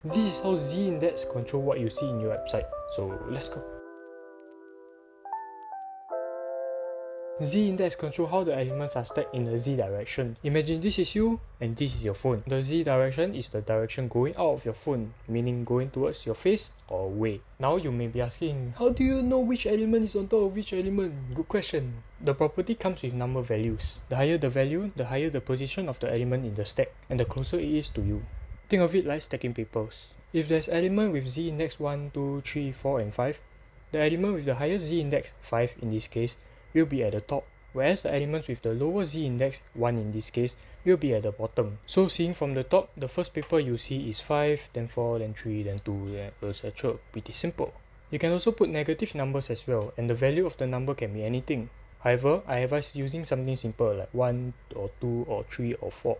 This is how z-index control what you see in your website, so let's go. Z-index control how the elements are stacked in the z direction. Imagine this is you and this is your phone. The z direction is the direction going out of your phone, meaning going towards your face or away. Now you may be asking, how do you know which element is on top of which element? Good question. The property comes with number values. The higher the value, the higher the position of the element in the stack, and the closer it is to you. Think of it like stacking papers. If there's element with z-index 1, 2, 3, 4 and 5, the element with the highest z-index, 5 in this case, will be at the top, whereas the elements with the lower z-index, 1 in this case, will be at the bottom. So seeing from the top, the first paper you see is 5, then 4, then 3, then 2, etc. Pretty simple. You can also put negative numbers as well, and the value of the number can be anything. However, I advise using something simple like 1 or 2 or 3 or 4,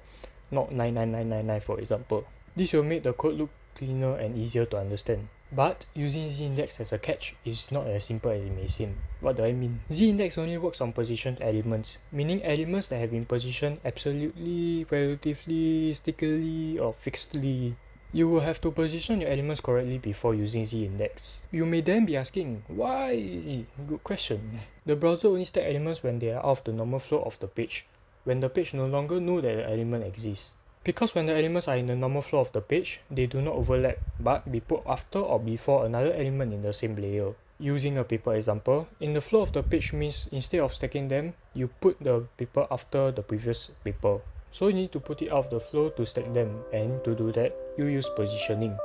not 99999 for example. This will make the code look cleaner and easier to understand. But using z-index as a catch is not as simple as it may seem. What do I mean? Z-index only works on positioned elements, meaning elements that have been positioned absolutely, relatively, stickily, or fixedly. You will have to position your elements correctly before using z-index. You may then be asking, why? Good question. The browser only stacks elements when they are out of the normal flow of the page, when the page no longer knows that the element exists. Because when the elements are in the normal flow of the page, they do not overlap but be put after or before another element in the same layer. Using a paper example, in the flow of the page means instead of stacking them, you put the paper after the previous paper. So you need to put it out of the flow to stack them, and to do that, you use positioning.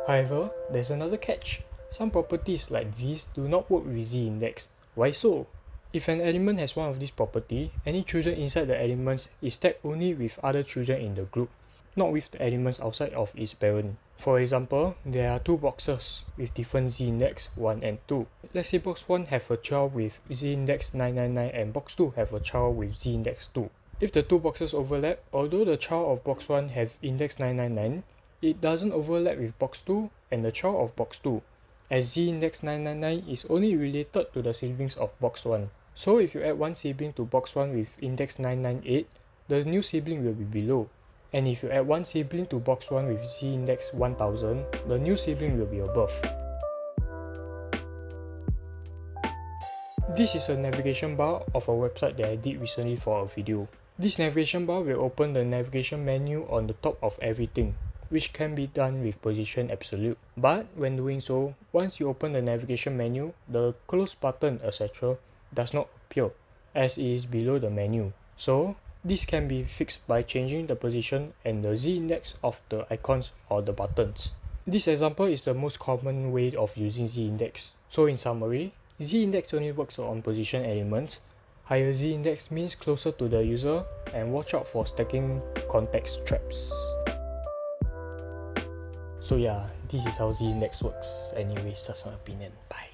However, there's another catch. Some properties like these do not work with z-index. Why so? If an element has one of these properties, any children inside the elements is stacked only with other children in the group, not with the elements outside of its parent. For example, there are two boxes with different z-index 1 and 2. Let's say box 1 have a child with z-index 999 and box 2 have a child with z-index 2. If the two boxes overlap, although the child of box 1 have index 999, it doesn't overlap with box 2 and the child of box 2, as z-index 999 is only related to the siblings of box 1. So if you add one sibling to box 1 with index 998, the new sibling will be below. And if you add one sibling to box 1 with z-index 1000, the new sibling will be above. This is a navigation bar of a website that I did recently for a video. This navigation bar will open the navigation menu on the top of everything, which can be done with position absolute. But when doing so, once you open the navigation menu, the close button etc. does not appear, as it is below the menu. So, this can be fixed by changing the position and the z-index of the icons or the buttons. This example is the most common way of using z-index. So in summary, z-index only works on position elements. Higher z-index means closer to the user, and watch out for stacking context traps. So yeah, this is how z-index works. Anyways, that's my opinion. Bye.